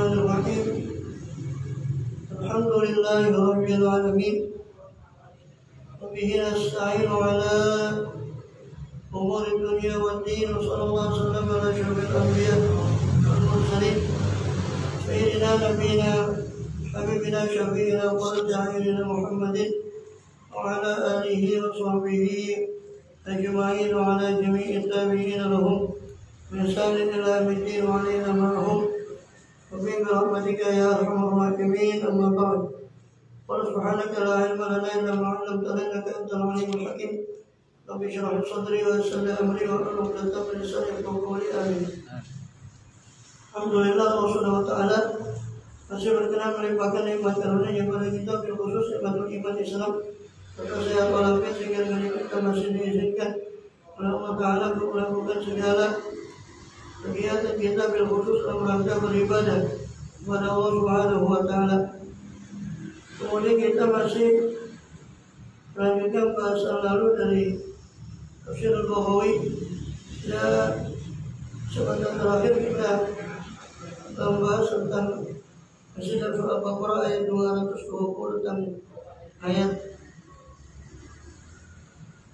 Bismillahirrahmanirrahim. Alhamdulillahi rabbil alamin. Wa bihi nasta'inu ala umuri dunya waddin. Sallallahu alaihi wasallam ala asyrafil anbiya wal mursalin. Sayyidina nabiyina habibina syafi'ina wa qurrati Muhammadin wa ala alihi wa sahbihi ajma'in wa ala jami'i tabi'in lahum بإحسان إلى يوم الدين وعلينا معهم وبهم برحمتك يا أرحم الراحمين. أما بعد قل سبحانك لا علم لنا إلا ما علمتنا إنك أنت العليم الحكيم. رب اشرح لي صدري ويسر لي أمري واحلل عقدة من لساني يفقهوا قولي آمين. Alhamdulillah Allah Subhanahu wa taala masih berkenan melimpahkan nikmat karunia kepada kita, bil khusus nikmatul iman Islam serta sehat walafiat sehingga dengan kita masih diizinkan oleh Allah Taala untuk melakukan segala kegiatan kita bil khusus dalam rangka beribadah kepada Allah Subhanahu wa taala. Kemudian kita masih melanjutkan bahasan lalu dari Tafsir Al-Baghawi. Ya, sebentar terakhir kita membahas tentang masih dalam surah Al-Baqarah ayat 220 tentang ayat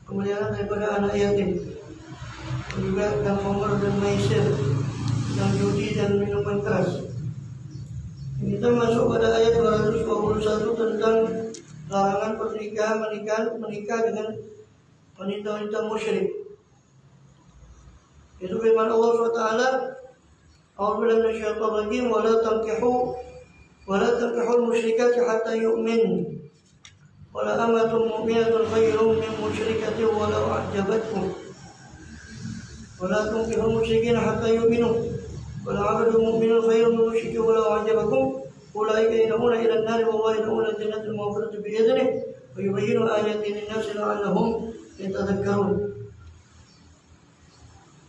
pemeliharaan daripada anak yatim, juga tentang khamr dan maisir, tentang judi dan minuman keras. Kita masuk pada ayat 221 tentang larangan pernikahan menikah dengan wanita-wanita musyrik. Itu firman Allah SWT, A'udzubillahi minasyaitonir rajim, wa la tankihul musyrikati hatta yu'min. Wa la amatun mu'minatun khairun min musyrikatin walau a'jabatkum. ولا تنكحوا المشركين حتى يؤمنوا ولا عبد مؤمن خير من مشرك ولو أعجبكم أولئك يدعون إلى النار والله يدعون الجنة المغفرة بإذنه ويبين آياته للناس لعلهم يتذكرون.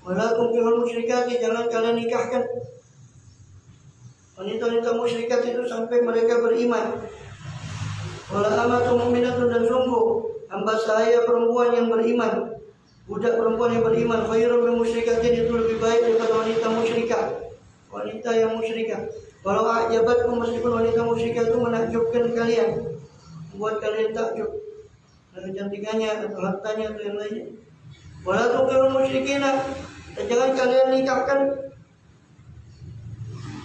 ولا تنكحوا المشركات, jangan kalian nikahkan wanita-wanita musyrikat itu sampai mereka beriman. Wala amatu mu'minatun, dan sungguh hamba saya perempuan yang beriman, budak perempuan yang beriman, khairun min musyrikatin, itu lebih baik daripada wanita musyrikah, wanita yang musyrikah. Walau a'jabatkum, meskipun wanita musyrikah itu menakjubkan kalian, membuat kalian takjub dari kecantikannya atau hartanya atau yang lainnya. Wala tunkihul musyrikina, dan jangan kalian nikahkan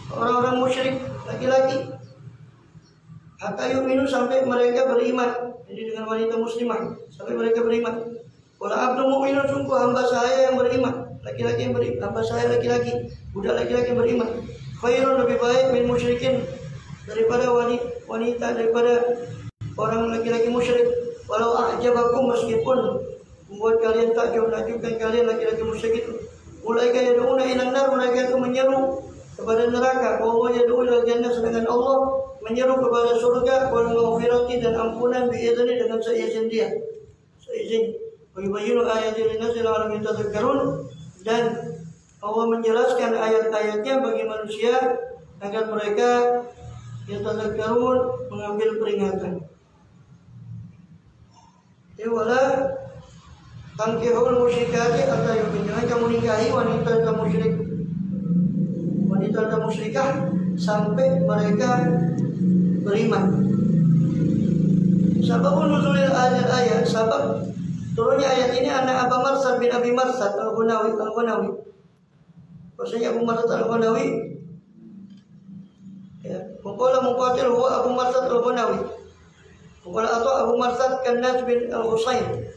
orang-orang musyrik laki-laki hatta yu'minu, sampai mereka beriman. Jadi dengan wanita muslimah sampai mereka beriman. Wala abdu mu'minun, sungguh hamba saya yang beriman, laki-laki yang beriman, hamba saya laki-laki, budak laki-laki yang beriman, khairun, lebih baik, min musyrikin, daripada wanita, daripada orang laki-laki musyrik. Walau a'jabakum, meskipun membuat kalian takjub, menakjubkan kalian laki-laki musyrik itu. Ulaika yad'una ilan nar, mereka itu menyeru kepada neraka. Wa yad'u ilal jannah, sedangkan Allah menyeru kepada surga, wal maghfirati, dan ampunan, bi'idzni, dengan seizin dia, seizin. Yubayyinu ayatil linnasi la'allahum yatadhakkarun, dan Allah menjelaskan ayat-ayatnya bagi manusia agar mereka yatadhakkarun, mengambil peringatan. Wala tankihul musyrikati hatta yu'min, jangan kamu nikahi wanita musyrik, wanita musyrikah sampai mereka beriman. Sababun nuzulil ayat, sabab turunnya ayat ini anak Abu Marsad bin Abi Marsad Al-Ghunawi. Maksudnya Abu Marsad Al-Ghunawi, ya, Muqala Muqatil huwa Abu Marsad Al-Ghunawi. Muqala atau Abu Marsad Kannas bin Al-Husayn.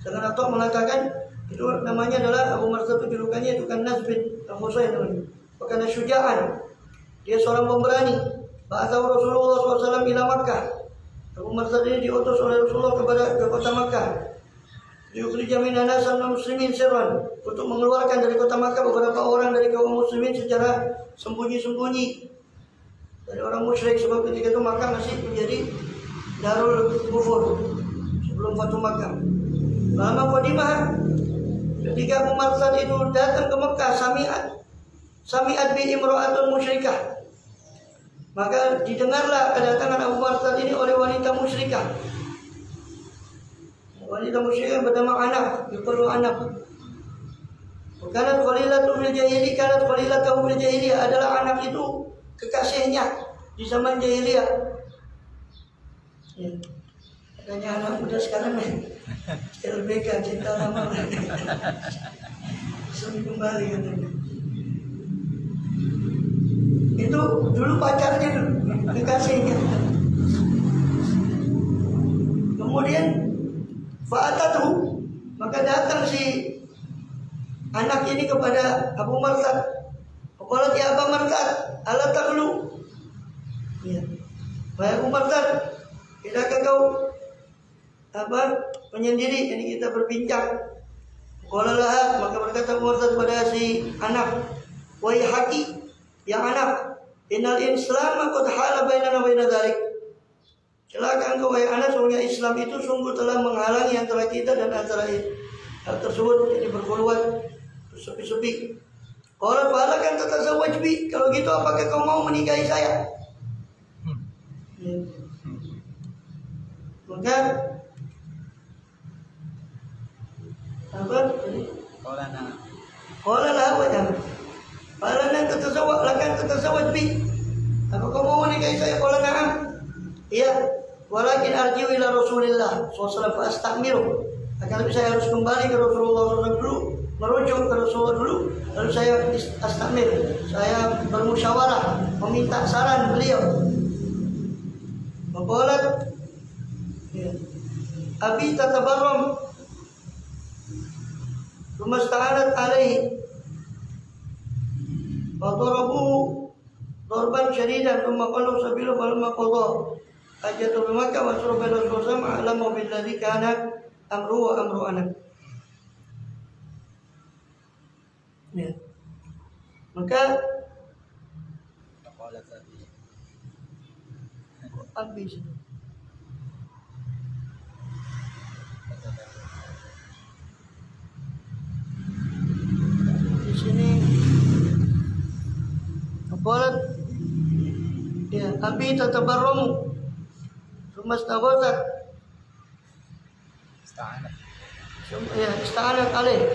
Sedangkan atau mengatakan itu namanya adalah Abu Marsad, itu julukannya itu Kannas bin Al-Husayn namanya. Karena syuja'an, dia seorang pemberani. Ba'atha Rasulullah SAW ila Makkah. Abu Marsad ini diutus oleh Rasulullah ke kota Makkah. Yukhrija minan nas muslimin sirran, untuk mengeluarkan dari kota Makkah beberapa orang dari kaum muslimin secara sembunyi-sembunyi dari orang musyrik, sebab ketika itu Makkah masih menjadi darul kufur sebelum Fatu Makkah. Lama qadimah, ketika Abu Marsad itu datang ke Makkah, sami'at bi imra'atun musyrikah, maka didengarlah kedatangan Abu Marsad ini oleh wanita musyrikah. Wanita musyrik bernama Anak, diperlu Anak. Kanat qalilatu bil jahili, kanat qalilatu bil jahiliyah, adalah Anak itu kekasihnya di zaman jahiliyah. Ya. Katanya anak muda sekarang LBK cinta lama sering kembali katanya. Itu dulu pacarnya dulu, kekasihnya. Kemudian fa'atatuhu, maka datang si anak ini kepada Abu Marsad. Qalat ya Abu Marsad, ala taghlu. Ya. Wahai Abu Marsad, tidakkah kau menyendiri? Ini kita berbincang. Qala laha, maka berkata Abu Marsad pada si anak, wahai haki, ya anak, innal Islam qad hala bainana wa baina dzalik. Celaka engkau wahai anak, sungguhnya Islam itu sungguh telah menghalangi antara kita dan antara hal tersebut. Ini berkhulwat, sepi-sepi. Qala fa'ala kan tatazawwaj bi, kalau gitu apakah kau mau menikahi saya? Ya. Maka apa? Qala la wajah. Qala lan tatazawwaj bi. Apa kau mau menikahi saya? Qala na'am. Iya. Walakin arji'u ila Rasulillah SAW fa astamiru. Akan lebih saya harus kembali ke Rasulullah SAW dulu, merujuk ke Rasulullah dulu, lalu saya astamir, saya bermusyawarah, meminta saran beliau. Maqalat ya. Abi tatabarram rumasta'anat alaihi wa darabu darban syadidan thumma qalu sabilu falamma qada ajatul Makkah wa surabbil Rasul ma'alamu billadzi kana amru wa amru anak. Ya. Maka habis. Di sini qalat ya abi tatabarrum Mastagozat ista'anat alaih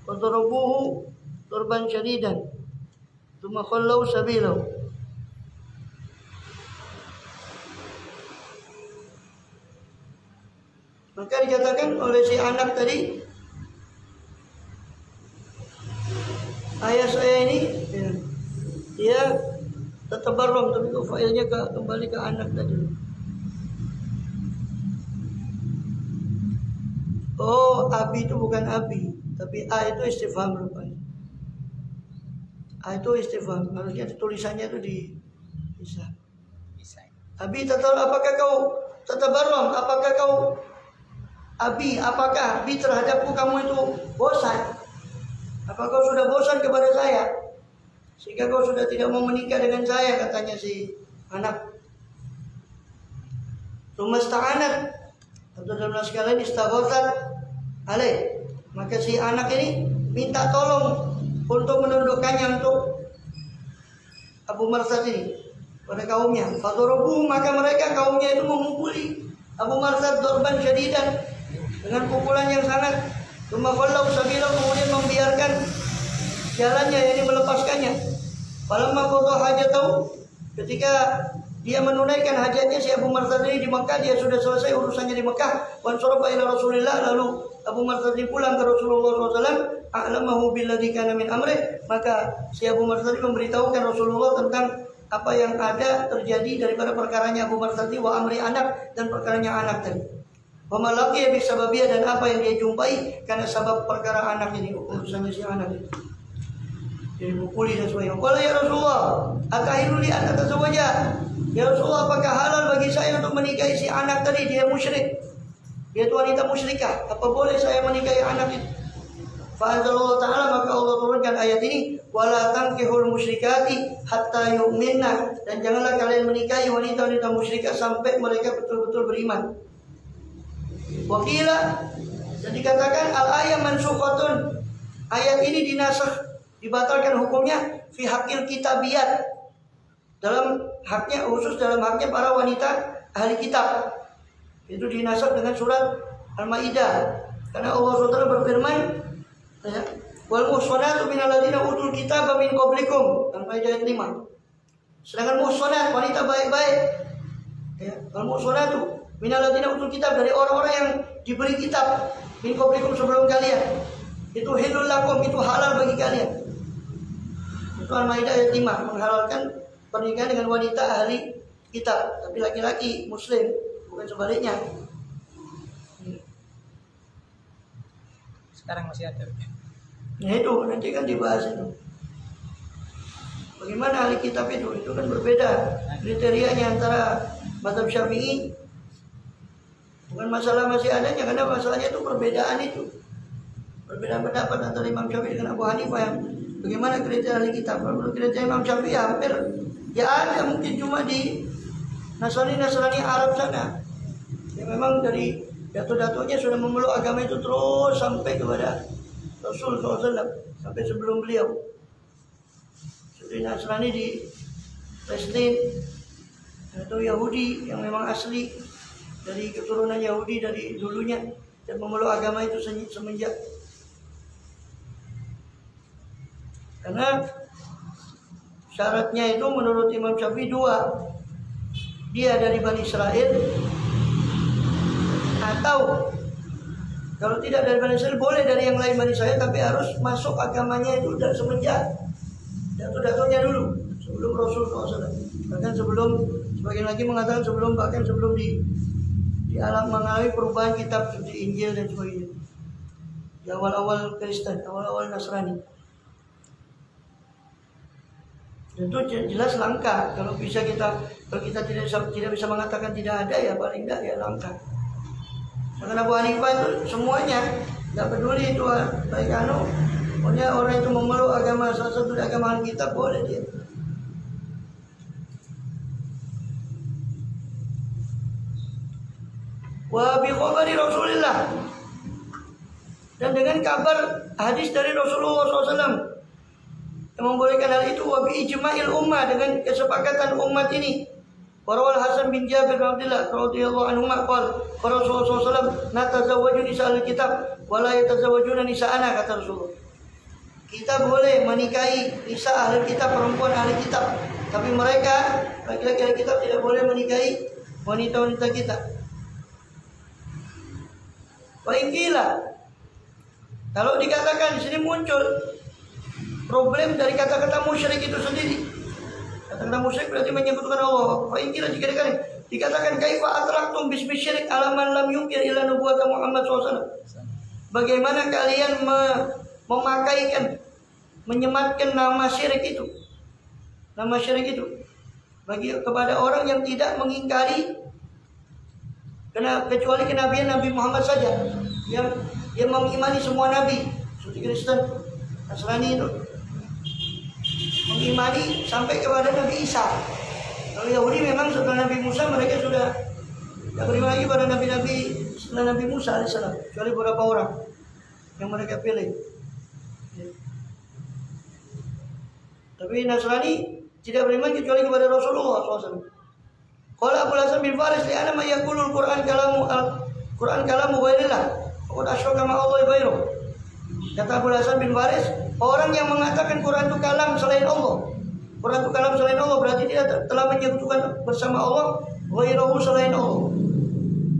wa darabuhu darban syadidan thumma khallau sabilahu. Maka dikatakan oleh si anak tadi, ayah saya ini ya, dia tatabarrum, tapi kok failnya kembali ke anak tadi. Oh, abi itu bukan abi, tapi a itu istifham rupanya. A itu istifham, harusnya tulisannya itu bisa. Abi apakah kau tatabarrum? Apakah kau abi? Apakah abi terhadapku kamu itu bosan? Apakah kau sudah bosan kepada saya? Sehingga kau sudah tidak mau menikah dengan saya, katanya si anak. Rumasta'anat, atau dalam sekalian istaghosat alaih. Maka si anak ini minta tolong untuk menundukkannya untuk Abu Marsad ini pada kaumnya. Fadorobu, maka mereka kaumnya itu memukuli Abu Marsad dorban syadidan dengan pukulan yang sangat. Cuma kalau sabilah kemudian membiarkan jalannya, yakni melepaskannya. Falamma qada hajatahu, ketika dia menunaikan hajatnya si Abu Marsad ini di Mekah, dia sudah selesai urusannya di Mekah. Wan sarafa ila Rasulillah, lalu Abu Marsad ini pulang ke Rasulullah SAW. A'lamahu billadzi kana min amrih, maka si Abu Marsad memberitahukan Rasulullah tentang apa yang ada terjadi daripada perkaranya Abu Marsad wa amri anak, dan perkaranya anak tadi. Wa malaqiya bi sababiyah, dan apa yang dia jumpai karena sebab perkara anak ini, urusannya si anak ini. Jadi pukuli dan sebagainya. Qala ya Rasulullah, atahilu li an atazawwaja? Ya Rasulullah, apakah halal bagi saya untuk menikahi si anak tadi? Dia musyrik, dia itu wanita musyrikah. Apa boleh saya menikahi anak itu? Fa anzalallahu ta'ala, maka Allah turunkan ayat ini, wala tankihul musyrikati hatta yu'minna, dan janganlah kalian menikahi wanita-wanita musyrikah sampai mereka betul-betul beriman. Wakila, dan dikatakan al-ayat mansukhatun, ayat ini dinasakh, dibatalkan hukumnya fi hakil kitabiyat, dalam haknya, khusus dalam haknya para wanita ahli kitab. Itu dinasakh dengan surat Al-Maidah, karena Allah SWT berfirman ya, Wal muhsanatu minal ladzina utul kitaba min qablikum. Ayat 5. Sedangkan muhsanat wanita baik-baik. Ya, wal muhsanatu minal ladzina utul kitab, dari orang-orang yang diberi kitab min qablikum sebelum kalian. Itu hilul lakum, itu halal bagi kalian. Itu Al-Maidah ayat 5 menghalalkan pernikahan dengan wanita ahli kitab, tapi laki-laki muslim, bukan sebaliknya. Sekarang masih ada. Nah itu nanti kan dibahas itu. Bagaimana ahli kitab itu kan berbeda kriterianya antara mazhab Syafi'i. Bukan masalah masih adanya, karena masalahnya itu perbedaan itu. Perbedaan pendapat antara Imam Syafi'i dengan Abu Hanifah yang bagaimana kriteria ahli kitab. Kalau kriteria Imam Syafi'i hampir ya ada, mungkin cuma di Nasrani Arab sana. Ya memang dari dato-datonya sudah memeluk agama itu terus sampai kepada Rasul SAW, sampai sebelum beliau. Seperti Nasrani di Palestina atau Yahudi yang memang asli dari keturunan Yahudi dari dulunya dan memeluk agama itu semenjak. Karena syaratnya itu menurut Imam Syafi'i 2. Dia dari Bani Israel, atau kalau tidak dari Bani Israel boleh dari yang lain Bani Israel, tapi harus masuk agamanya itu udah semenjak dato-datonya dulu, sebelum Rasul SAW. Bahkan sebelum, sebagian lagi mengatakan bahkan sebelum di alam mengalami perubahan kitab seperti Injil dan sebagainya. Di awal-awal Kristen, awal-awal Nasrani. Tentu jelas langka kalau kita tidak bisa mengatakan tidak ada, ya paling tidak ya langka. Karena Abu Hanifah itu semuanya tidak peduli itu baik pokoknya orang itu memeluk agama salah satu agama kita boleh dia. Wa bi khabari Rasulillah, dan dengan kabar hadis dari Rasulullah SAW yang membolehkan hal itu, wa bi ijma'il ummah, dengan kesepakatan umat ini. Warawal Hasan bin Jabir bin Abdullah radhiyallahu anhu qala Rasulullah SAW, natazawwaju nisa'al kitab wa la yatazawwajuna nisa'ana, kata Rasulullah. Kita boleh menikahi nisa ahli kitab, perempuan ahli kitab, tapi mereka laki-laki ahli kitab tidak boleh menikahi wanita-wanita kita. Wa ingkila, kalau dikatakan di sini muncul problem dari kata-kata musyrik itu sendiri. Kata-kata musyrik berarti menyebutkan Allah. Fa ingkila, jika dikatakan kaifa atraktum bismi syirik ala man lam yunkir illa nubuwwata Muhammad SAW. Bagaimana kalian memakaikan, menyematkan nama syirik itu, kepada orang yang tidak mengingkari kecuali kenabian Nabi Muhammad saja, yang mengimani semua nabi, seperti Kristen, Nasrani itu mengimani sampai kepada Nabi Isa. Kalau Yahudi memang setelah Nabi Musa mereka sudah tidak beriman lagi pada nabi-nabi setelah Nabi Musa alaihissalam, kecuali beberapa orang yang mereka pilih. Tapi Nasrani tidak beriman kecuali kepada Rasulullah SAW. Qala Abu Hasan bin Faris, li'anna ma yaqulul Qur'an kalamu ghairillah, faqad asyraka ma Allah ghairu. Kata Abu Hasan bin Faris, orang yang mengatakan Quran itu kalam selain Allah, Quran itu kalam selain Allah, berarti dia telah menyekutukan bersama Allah ghairuhu, selain Allah.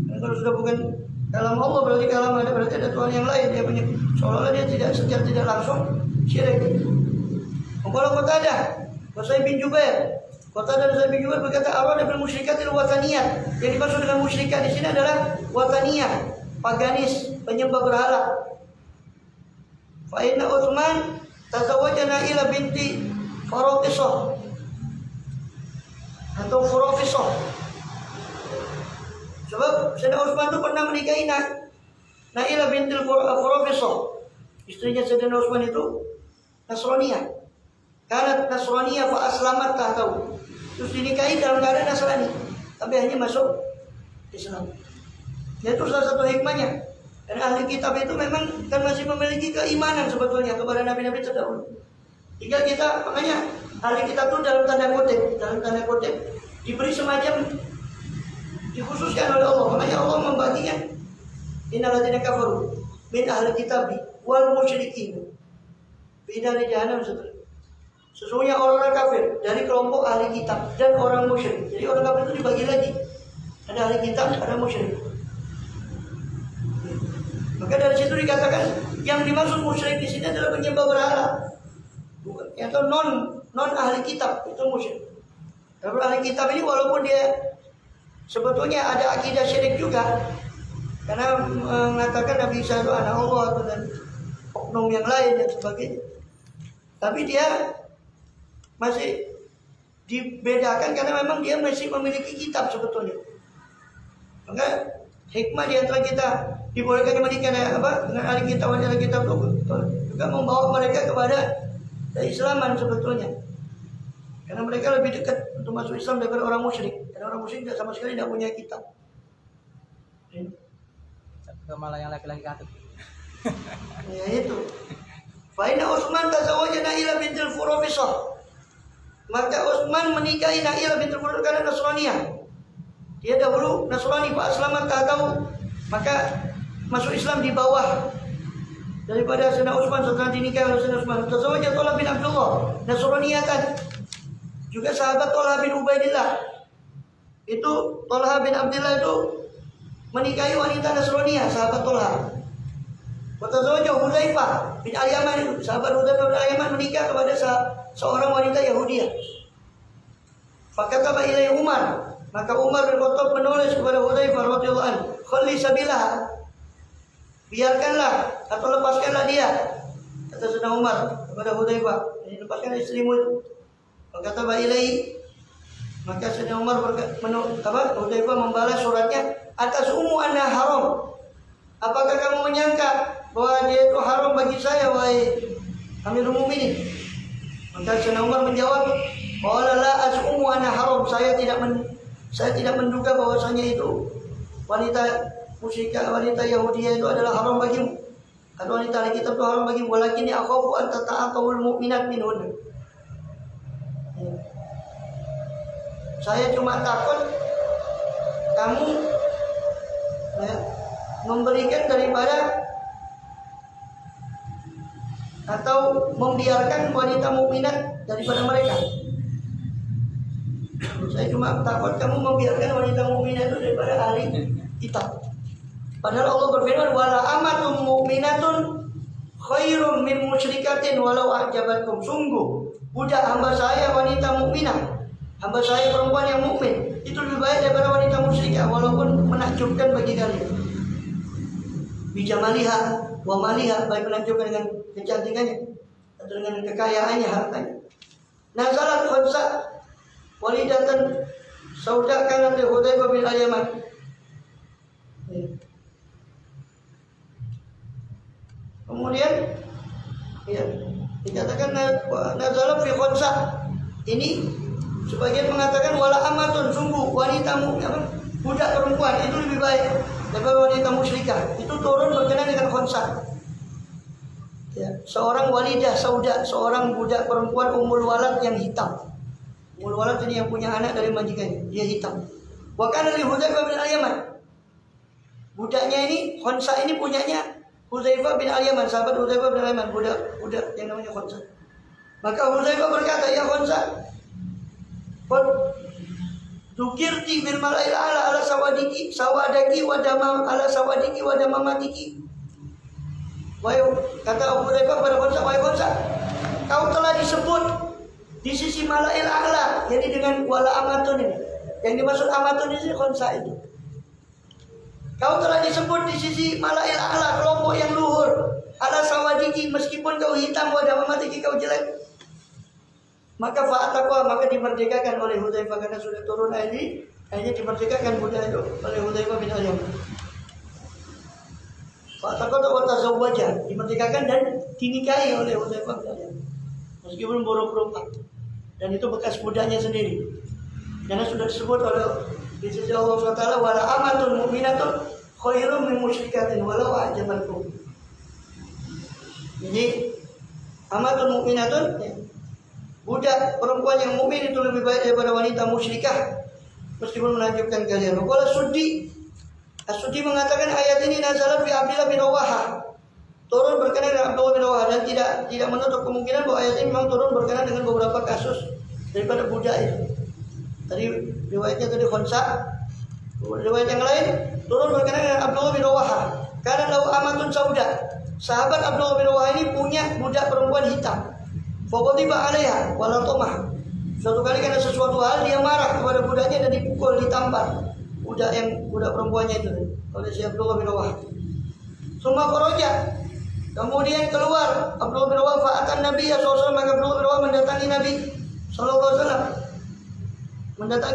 Dan kalau sudah bukan kalam Allah, berarti kalam ada, berarti ada Tuhan yang lain. Dia punya, seolah-olah dia secara tidak langsung syirik. Kalau Sa'id bin Jubair berkata, awal dari musyrikatil wataniyah. Yang dimaksud dengan musyrikat di sini adalah wataniyah, paganis, penyembah berhala. Fa inna Utsman tazawwaja Na'ilah binti Farofisah atau Furofisah. Sebab Sayyidina Utsman itu pernah menikahi Na'ilah binti Farofisah. Istrinya Sayyidina Utsman itu Nasraniyah. Karena Nasraniyah fa aslamat tahu. Terus dinikahi dalam keadaan Nasrani, tapi hanya masuk Islam. Itu salah satu hikmahnya. Dan ahli kitab itu memang kan masih memiliki keimanan sebetulnya kepada nabi-nabi terdahulu. Tinggal kita, makanya ahli kitab itu dalam tanda kutip diberi semacam, dikhususkan oleh Allah. Makanya Allah membagikan innal ladzina kafaru min ahli kitab wal musyrikin. fi nari jahannam seterusnya. Sesungguhnya orang-orang kafir dari kelompok ahli kitab dan orang musyrik. Jadi orang kafir itu dibagi lagi. Ada ahli kitab, ada musyrik. Maka dari situ dikatakan yang dimaksud musyrik di sini adalah penyembah berhala. Bukan, atau non ahli kitab itu musyrik. Tapi ahli kitab ini walaupun dia sebetulnya ada akidah syirik juga, karena mengatakan Nabi Isa itu anak Allah dan oknum yang lain dan sebagainya. Tapi dia masih dibedakan karena memang dia masih memiliki kitab sebetulnya. Maka hikmah di antara kita dibolehkan menikah dengan ahli kitab dan ahli kitab itu juga membawa mereka kepada keislaman sebetulnya. Karena mereka lebih dekat untuk masuk Islam daripada orang musyrik. Karena orang musyrik sama sekali tidak punya kitab. Malah yang laki-laki katut. Ya itu. Faina Utsman tazawwaja Na'ilah bintul Furofisah. Maka Utsman menikahi Na'ilah bintul Furofisah karena Nasraniyah. Dia dahulu Nasrani, Pak Selamat tahu. Maka masuk Islam di bawah daripada Sayyidina Utsman setelah dinikahi oleh Sayyidina Utsman. Tazawwaja Thalha bin Abdullah, Nasraniyah kan. Juga sahabat Thalha bin Ubaidillah. Itu Thalha bin Abdullah itu menikahi wanita Nasraniyah, sahabat Thalha. Tazawwaja Hudzaifah bin Al-Yaman, sahabat Hudzaifah bin Al-Yaman menikah kepada seorang wanita Yahudiyah. Fakataba ilai Umar, maka Umar bin Khattab menulis kepada Hudzaifah radhiyallahu anhu, "Khalli sabilah." Biarkanlah atau lepaskanlah dia. Kata Sayyidina Umar kepada Hudzaifah, "Ini lepaskan istrimu itu." Fakataba ilai, maka Sayyidina Umar Hudzaifah membalas suratnya, "Atas anna haram." Apakah kamu menyangka bahwa dia itu haram bagi saya, wahai Amirul Mukminin? Maka Sayyidina Umar menjawab, "Qala la as'umu anna haram." Saya tidak menduga bahwasanya itu wanita musyrikah, wanita Yahudiyah itu adalah haram bagimu. Atau wanita ahli kitab itu haram bagimu. Walakinni akhafu an tata'aqawul mu'minat minhun. Saya cuma takut kamu memberikan daripada atau membiarkan wanita mukminat daripada mereka. Saya cuma takut kamu membiarkan wanita mukminat itu daripada ahli kitab. Padahal Allah berfirman, "Wala amatun mu'minatun khairum min musyrikatin walau a'jabatkum." Sungguh budak hamba saya wanita mukminah, hamba saya perempuan yang mukmin, itu lebih baik daripada wanita musyrikah walaupun menakjubkan bagi kalian. Bijamaliha wa maliha, baik menakjubkan dengan kecantikannya atau dengan kekayaannya, hartanya. Nazalat Khunsa walidatan sauda kanat li Hudzaifah bin Al-Yaman. Kemudian ya, dikatakan nazalat fi Khunsa. Ini sebagian mengatakan wala amatun, sungguh wanita budak perempuan itu lebih baik daripada wanita musyrikah. Itu turun berkenaan dengan Khunsa. Ya, seorang walidah sauda, seorang budak perempuan ummul walad yang hitam. Ummul walad ini yang punya anak dari majikannya, dia hitam. Wa kana li Hudzaifah bin Al-Yaman. Budaknya ini Khunsa ini punyanya Hudzaifah bin Al-Yaman, sahabat Hudzaifah bin Al-Yaman, budak yang namanya Khunsa. Maka Hudzaifah berkata, "Ya Khunsa, Dukirti bil malail ala sawadiki wa damam ala sawadiki wa damamatiki." Wahai, kata Hudzaifah pada Khunsa, "Wahai Khunsa, kau telah disebut di sisi malail a'la," jadi dengan wala amatun ini. Yang dimaksud amatun ini Khunsa itu. Kau telah disebut di sisi malail a'la, kelompok yang luhur, ala sawadiki, meskipun kau hitam wa damamatiki, kau jelek. Maka fa'ataqwa, maka dimerdekakan oleh Hudzaifah karena sudah turun ayat, akhirnya dimerdekakan budak itu oleh Hudzaifah bin Al-Yaman. Fa'ataqwa wa tazawwaja, dimerdekakan dan dinikahi oleh Hudzaifah bin Al-Yaman. Meskipun buruk-buruk, dan itu bekas budaknya sendiri. Karena sudah disebut oleh di sisi Allah SWT, wala amatun mu'minatun khairum min musyrikatin walau a'jabatkum. Jadi amatun mu'minatun, budak perempuan yang mukmin itu lebih baik daripada wanita musyrikah meskipun menakjubkan kalian. Qala Suddi, As-Suddi mengatakan ayat ini nazalat fi Abdillah bin Rawahah. turun berkenaan dengan Abdullah bin Rawahah, dan tidak menutup kemungkinan bahwa ayat ini memang turun berkenaan dengan beberapa kasus daripada budak itu. Tadi riwayatnya tadi Khonsa, riwayat yang lain turun berkenaan dengan Abdullah bin Rawahah. Karena lahu amatun sauda, sahabat Abdullah bin Rawahah ini punya budak perempuan hitam. Faqadiba 'alaiha wala tamah. Suatu kali karena sesuatu hal dia marah kepada budaknya dan dipukul, ditampar budak perempuannya itu oleh si Abdullah bin Rawahah. Summa kharaja, kemudian keluar Abdullah bin Rawahah fa'atan Nabi SAW, maka Abdullah bin Rawahah mendatangi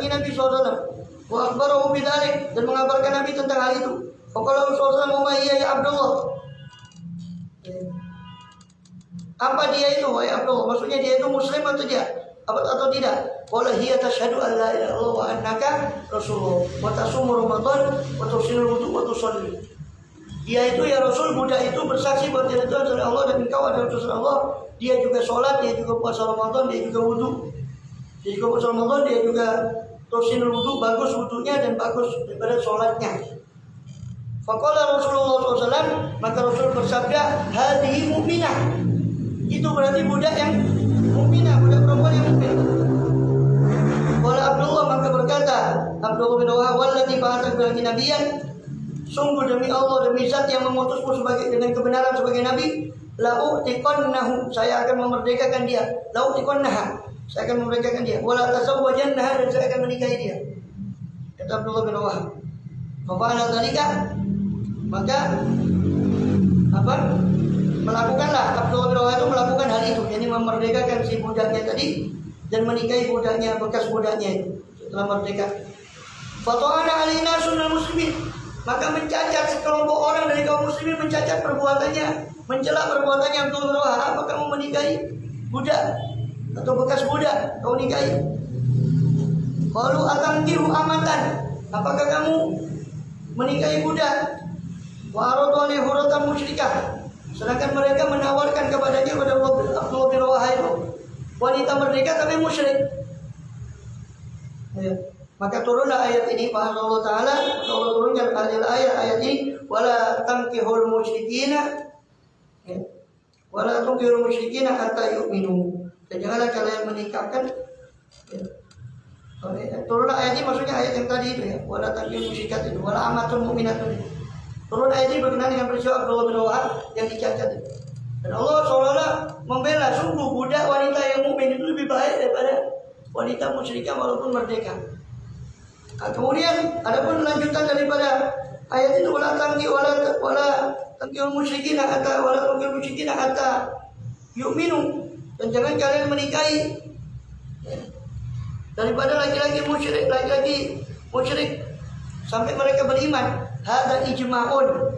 Nabi SAW, wa akhbarahu bidzalik, dan mengabarkan Nabi tentang hal itu. Faqala Rasulullah SAW, ya Abdullah, apa dia itu wahai Abdullah? Maksudnya dia itu muslim atau tidak? Qala hiya tashhadu an la ilaha illallah wa annaka rasulullah wa tasumu ramadan wa tusinul wudu wa tusalli. Dia itu ya Rasul, budak itu bersaksi bahwa tidak Tuhan selain Allah dan engkau adalah utusan Allah. Dia juga sholat, dia juga puasa Ramadan, dia juga wudu. Dia juga puasa Ramadan, dia juga tusinul wudu, bagus wudunya dan bagus daripada sholatnya. Faqala Rasulullah SAW, maka Rasul bersabda, hadhihi mu'minah. Itu berarti budak yang mukminah, budak perempuan yang mukmin. Qala Abdullah, maka berkata Abdullah bin Rawahah, wallati ba'athaka bil nabiyyan, sungguh demi Allah, demi zat yang mengutusmu dengan kebenaran sebagai nabi, la u'tiqannahu, saya akan memerdekakan dia. La u'tiqannaha, saya akan memerdekakan dia. Wala tazawwajannaha, dan saya akan menikahi dia. Kata Abdullah bin Rawahah. Fa fa'ala dzalika, maka melakukanlah Abdullah bin Rawahah itu melakukan hal itu, yakni memerdekakan si budaknya tadi dan menikahi budaknya, bekas budaknya itu setelah merdeka. Fata'ana alaina sunnal muslimin, maka mencacat sekelompok orang dari kaum muslimin, mencacat perbuatannya, mencela perbuatannya Abdullah bin Rawahah. Apa kamu menikahi budak atau bekas budak kau nikahi? Qalu atankihu amatan, apakah kamu menikahi budak? Wa aradu alaihi huratan musyrikah, sedangkan mereka menawarkan kepadanya kepada Abdullah bin Rawahah itu wanita merdeka tapi musyrik. Ya. Maka turunlah ayat ini, bahasa Allah Ta'ala, Allah turunkan ayat ini, wala tankihul musyrikina, ya, wala tankihul musyrikina hatta yu'minu, dan janganlah kalian menikahkan, ya. Turunlah ayat ini, maksudnya ayat yang tadi itu ya, wala tankihul musyrikat itu, wala amatun mu'minatun. Turun ayat ini berkenaan dengan peristiwa Abdullah bin Rawahah yang dicacat itu. Dan Allah seolah-olah membela, sungguh budak wanita yang mukmin itu lebih baik daripada wanita musyrikah walaupun merdeka. Nah, kemudian adapun lanjutan daripada ayat itu, wala tangkihul musyrikin hatta yu'minu, dan jangan kalian menikahi daripada laki-laki musyrik sampai mereka beriman. Hadza ijma'un,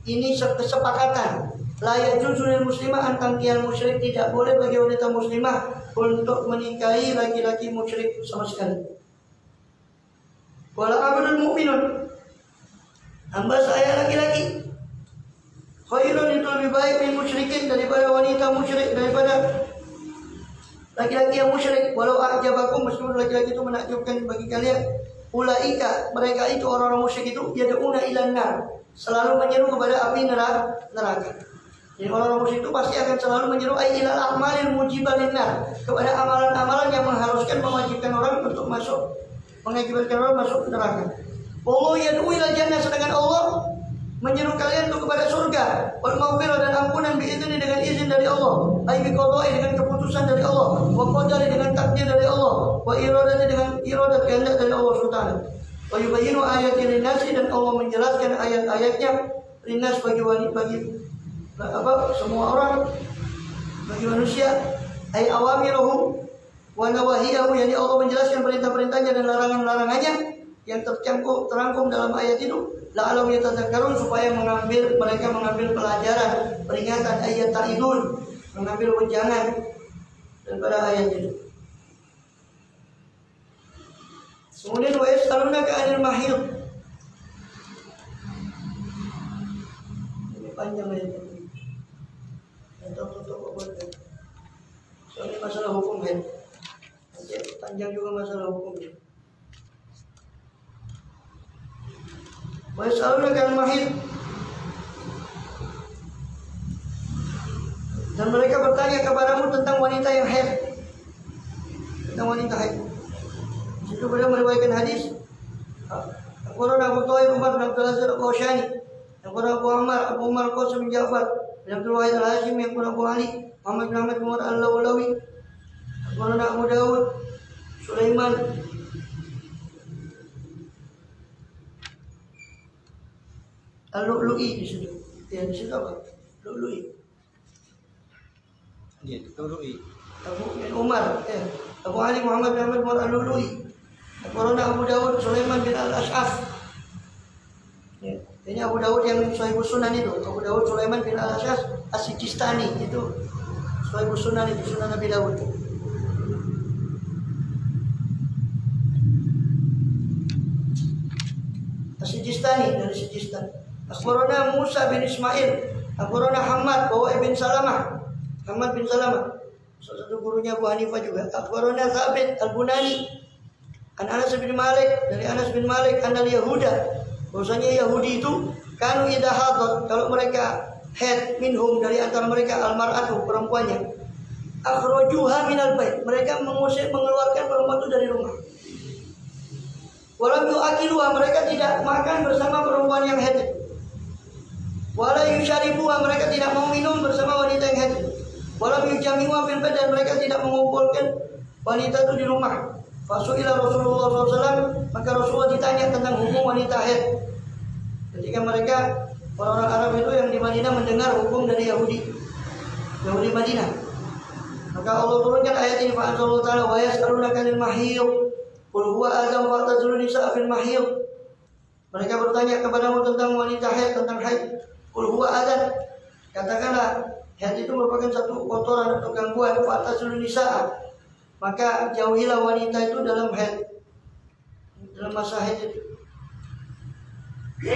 ini kesepakatan. La yajuzu lil muslimah an tankihal musyrik, tidak boleh bagi wanita muslimah untuk menikahi laki-laki musyrik sama sekali. Wala abdul mu'minun, hamba saya laki-laki, khairun, itu lebih baik min musyrikin, daripada wanita musyrik, daripada laki-laki yang musyrik. Walau a'jabakum, meskipun laki-laki itu menakjubkan bagi kalian. Ulaika, mereka itu orang-orang musyrik itu, yad'una ilan nar, selalu menyeru kepada api neraka. Jadi orang-orang musyrik itu pasti akan selalu menyeru ilal a'malil mujibalin nar, kepada amalan-amalan yang mengharuskan, mewajibkan orang untuk masuk, mengakibatkan orang masuk ke neraka. Allah yad'u ilal jannah, sedangkan Allah menyeru kalian untuk kepada surga. Wal maghfirah, dan ampunan biizni, dengan izin dari Allah. Ai bi qada'i, dengan keputusan dari Allah. Wa qadari, dengan takdir dari Allah. Wa iradati, dengan iradat kehendak dari Allah Subhanahu. Wa yubayyinu ayati lin-nasi, dan Allah menjelaskan ayat-ayatnya linnas, bagi semua orang, bagi manusia. Ai awamiruhum wa nawahiyahu, yani Allah menjelaskan perintah-perintahnya dan larangan-larangannya yang terangkum dalam ayat itu. La'alahum yatadzakkarun, supaya mereka mengambil pelajaran, peringatan, ayat ta'idun, mengambil wejangan daripada ayat itu. Kemudian wa yas'alunaka 'anil mahid. Ini panjang ayat ini. Tutup apa? Soalnya masalah hukum kan. Panjang juga masalah hukumnya. Wa yas'alunaka 'anil mahid. Dan mereka bertanya kepadamu tentang wanita yang haid. Tentang wanita haid. Itu beliau meriwayatkan hadis. Akhbarana Abu Thair Umar bin Abdul Aziz Al-Qawshani. Akhbarana Abu Umar Qasim bin Ja'far bin Abdul Wahid Al-Hashimi. Akhbarana Abu Ali Muhammad bin Ahmad bin Umar Al-Lawlawi. Akhbarana Abu Dawud Sulaiman Al-Lu'lu'i di situ. Ya, di situ apa? Lu'lu'i. Iya, Lu'lu'i. Abu bin Umar, Abu Ali Muhammad bin Ahmad bin Umar Al-Lu'lu'i. Akhbarana Abu Dawud Sulaiman bin Al-Ash'af. Ya, ini Abu Dawud yang Sahihus Sunan itu. Abu Dawud Sulaiman bin Al-Ash'af As-Sijistani itu Sahihus Sunan itu, Sunan Nabi Dawud. As-Sijistani dari Sijistan. Akhbarana Musa bin Ismail. Akhbarana Hamad bahwa Ibn Salamah. Hamad bin Salamah, salah satu gurunya Abu Hanifah juga. Akhbarana Thabit Al-Bunani. An Anas bin Malik, dari Anas bin Malik, anal Yahuda, bahwasanya Yahudi itu kanu idza hadat, kalau mereka haid minhum, dari antara mereka almar'atu, perempuannya, akhrajuha minal bait, mereka mengusir, mengeluarkan perempuan itu dari rumah. Walam yu'akiluha, mereka tidak makan bersama perempuan yang haid. Wala yusyaribuha, mereka tidak mau minum bersama wanita yang haid. Walam yujami'uha fil bait, dan mereka tidak mengumpulkan wanita itu di rumah. Fasu'ila Rasulullah SAW, maka Rasulullah ditanya tentang hukum wanita haid. Ketika mereka orang-orang Arab itu yang di Madinah mendengar hukum dari Yahudi Madinah, maka Allah turunkan ayat ini. Fa'anzalallahu ta'ala wa yas'alunaka 'anil mahiyid qul huwa adzan fa'tazilun nisaa fil mahiyid. Mereka bertanya kepadamu tentang wanita haid, tentang haid. Qul huwa adzan, katakanlah haid itu merupakan satu kotoran atau gangguan. Fa'tazilun nisaa, maka jauhilah wanita itu dalam haid, dalam masa haid itu.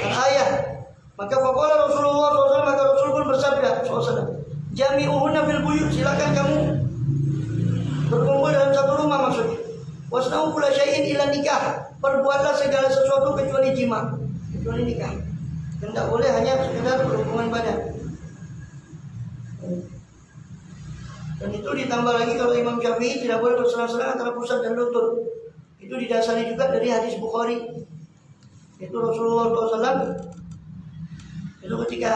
Ayat, maka faqala Rasulullah SAW, maka Rasul pun bersabda SAW, jami'uhunna fil buyut, silakan kamu berkumpul dalam satu rumah maksudnya. Wasna'u kulla syai'in ila nikah, perbuatlah segala sesuatu kecuali jima, kecuali nikah. Dan tidak boleh hanya sekedar berhubungan badan. Dan itu ditambah lagi kalau Imam Syafi'i tidak boleh berselang-selang antara pusat dan lutut. Itu didasari juga dari hadis Bukhari. Itu Rasulullah SAW itu ketika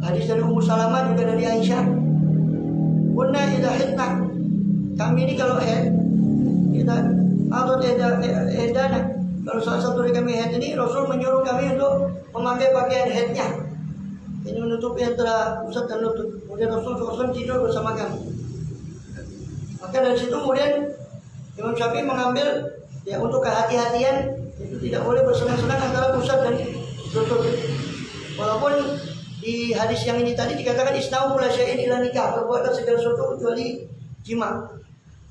hadis dari Ummu Salamah juga dari Aisyah. Kunna idza hitna, kami ini kalau haid kita atau edana, kalau salah satu dari kami haid ini, Rasul menyuruh kami untuk memakai pakaian haidnya. Ini menutupi antara pusat dan lutut. Kemudian Rasul SAW tidur bersama kami. Maka dari situ kemudian Imam Syafi'i mengambil ya untuk kehati-hatian, itu tidak boleh bersenang-senang antara pusat dan lutut. Walaupun di hadis yang ini tadi dikatakan isna'u kulla syai'in ila nikah, perbuatan segala sesuatu kecuali jima.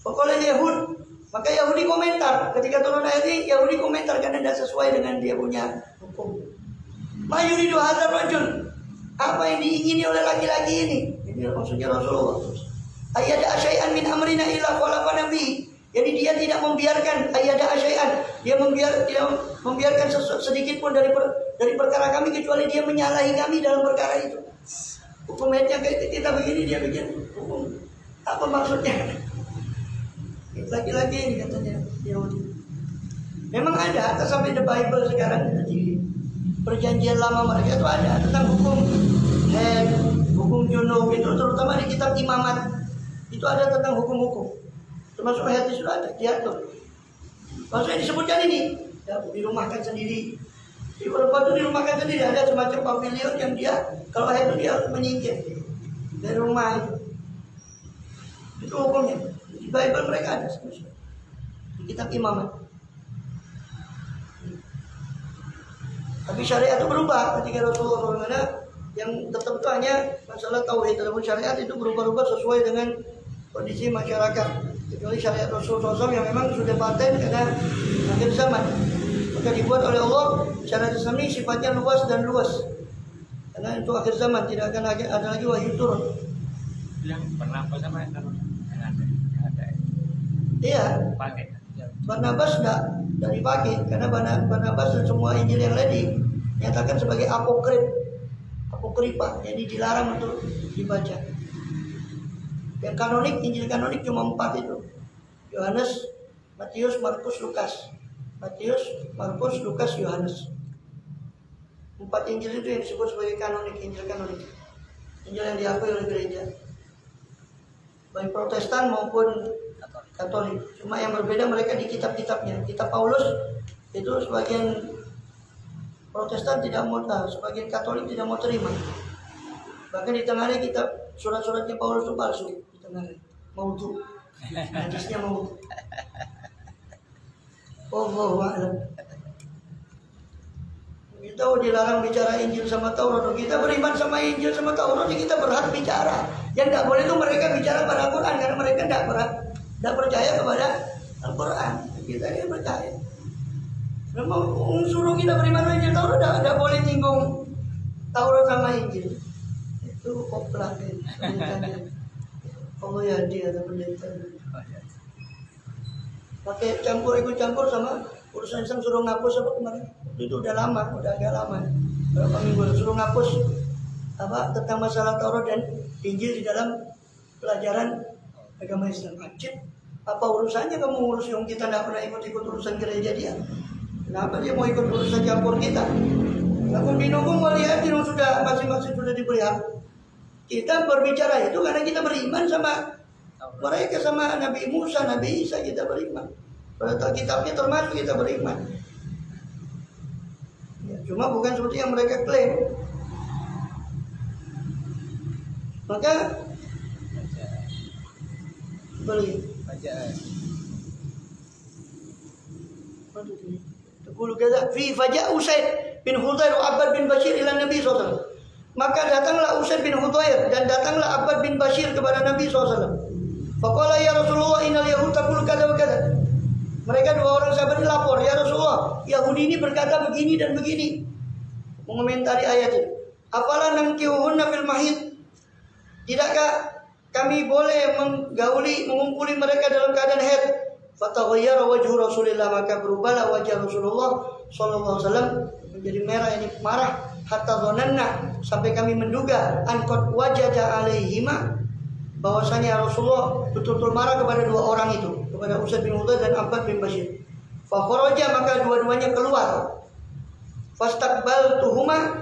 Faqala Yahud, maka Yahudi komentar ketika turun ayat ini, Yahudi komentar karena tidak sesuai dengan dia punya hukum. Ma yuridu hadzal rajul, apa yang diingini oleh laki-laki ini? Ini maksudnya Rasulullah. Ayyada asyai'an min amrina illa khalafa nabi. Jadi dia tidak membiarkan ayyada asyai'an, dia membiarkan sedikit pun dari perkara kami kecuali dia menyalahi kami dalam perkara itu. Hukumnya kayak kita begini, dia bikin hukum. Apa maksudnya? Laki-laki ini katanya Yahudi. Memang ada, atau sampai the Bible sekarang di perjanjian lama mereka itu ada tentang hukum haid, hukum junub, itu terutama di kitab imamat itu ada tentang hukum-hukum, termasuk haid itu ada diatur. Maksudnya disebutkan ini ya, dirumahkan sendiri. Di perempuan itu dirumahkan sendiri, ada semacam pavilion yang dia kalau haid itu dia menyingkir dari rumah itu. Itu hukumnya. Di Bible mereka ada di kitab imamat. Tapi syariat itu berubah ketika Rasulullah SAW ada yang tetap itu hanya masalah tauhid. Dalam syariat itu berubah-ubah sesuai dengan kondisi masyarakat. Kecuali syariat Rasulullah SAW yang memang sudah paten karena akhir zaman. Maka dibuat oleh Allah syariat Islam ini sifatnya luas dan luas. Karena itu akhir zaman tidak akan ada lagi wahyu turun. Yang pernah apa sama yang ada? Iya. Pakai. Barnabas tidak dipakai karena Barnabas dan semua Injil yang lain dinyatakan sebagai apokripa, jadi dilarang untuk dibaca. Yang kanonik, Injil kanonik cuma 4 itu. Yohanes, Matius, Markus, Lukas. Matius, Markus, Lukas, Yohanes. 4 Injil itu yang disebut sebagai kanonik, Injil kanonik. Injil yang diakui oleh gereja, baik Protestan maupun Katolik. Cuma yang berbeda mereka di kitab-kitabnya. Kitab Paulus itu sebagian Protestan tidak mau tahu, sebagian Katolik tidak mau terima. Bahkan di tengahnya kitab surat-suratnya Paulus itu palsu. Di tengahnya maudhu, hadisnya maudhu. Allahu a'lam. Kita dilarang bicara Injil sama Taurat. Kita beriman sama Injil sama Taurat, kita berhak bicara. Yang tidak boleh itu mereka bicara pada Al-Quran, karena mereka tidak percaya kepada Al-Quran. Kita ini percaya. Memang suruh kita beriman sama Injil Taurat, tidak boleh nyinggung Taurat sama Injil. Itu koplah kan. Allah ya dia ada pendeta. Pakai ikut campur sama urusan Islam, suruh ngapus apa kemarin. Itu udah lama, udah agak lama. Berapa minggu suruh ngapus tentang masalah Taurat dan Injil di dalam pelajaran agama Islam. Acip, apa urusannya kamu ngurus yang kita tidak pernah ikut urusan gereja dia? Kenapa dia mau ikut urusan campur kita? Lakum dinukum waliyadin, sudah masing-masing sudah diberi hak. Kita berbicara itu karena kita beriman sama mereka, sama Nabi Musa, Nabi Isa, kita beriman. Pada kitabnya termasuk kita beriman. Ya, cuma bukan seperti yang mereka klaim. Maka beli. Taqulu kadza fi faja Usaid bin Hudayr Abbad bin Bashir ila Nabi SAW. Maka datanglah Usaid bin Hudayr dan datanglah Abbad bin Bashir kepada Nabi SAW. Faqala ya Rasulullah innal yahud taqulu kadza wa kadza. Mereka dua orang sahabat ini lapor, ya Rasulullah, Yahudi ini berkata begini dan begini. Mengomentari ayat ini. Apalah nangkiuhunna fil mahid. Tidakkah kami boleh mengumpuli mereka dalam keadaan haid? Fataghayyara wajhu Rasulillah, maka berubahlah wajah Rasulullah sallallahu alaihi wasallam menjadi merah, ini marah. Hatta dzananna, sampai kami menduga angkot wajada alaihima, bahwasanya Rasulullah betul-betul marah kepada dua orang itu, kepada Usaid bin Hudayr dan Abbad bin Bashir. Fa kharaja, maka dua-duanya keluar. Fastaqbalathuma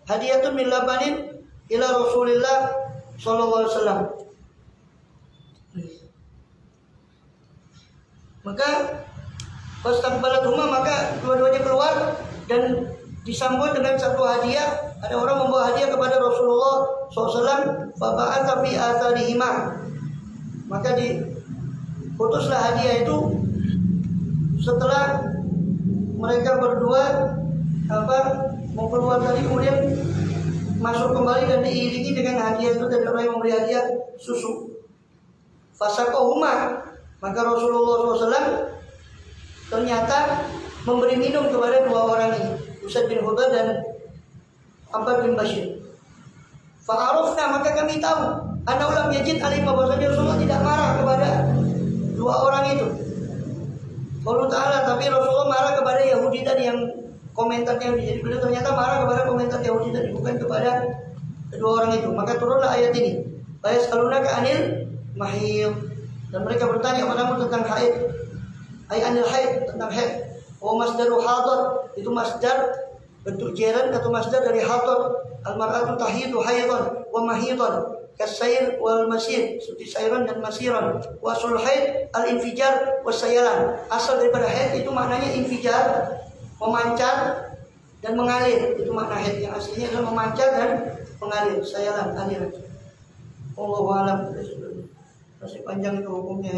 hadiyatun min labanin ila Rasulillah sallallahu alaihi wasallam. Maka fastaqbalathuma, maka dua-duanya keluar dan disambut dengan satu hadiah. Ada orang membawa hadiah kepada Rasulullah SAW. Faba'atha fi atharihima, maka diputuslah hadiah itu setelah mereka berdua mau keluar tadi, kemudian masuk kembali dan diiringi dengan hadiah itu dari orang yang memberi hadiah susu. Fasaqahuma, maka Rasulullah SAW ternyata memberi minum kepada dua orang ini, Usaid bin Hudayr dan Abbad bin Bashir. Fa'arufna, maka kami tahu anna ulam yajid alim, bahwasanya Rasulullah tidak marah kepada dua orang itu. Allah Ta'ala, tapi Rasulullah marah kepada Yahudi tadi yang komentarnya. Jadi beliau ternyata marah kepada komentar Yahudi tadi, bukan kepada kedua orang itu. Maka turunlah ayat ini. Bayas'alunaka anil mahid, dan mereka bertanya kepadamu tentang haid. Ay anil haid, tentang haid. Oh, masdaru hadar, itu masdar bentuk jeran atau masdar dari hadar. Al-mar'atu tahidu haidan wa mahidan kasair wal masir, seperti sairan dan masiran. Wasul haid al-infijar wasayalan. Asal daripada haid itu maknanya infijar, memancar dan mengalir. Itu makna haid, yang aslinya adalah memancar dan mengalir. Sayalan, aliran. Allahu a'lam. Masih panjang itu hukumnya.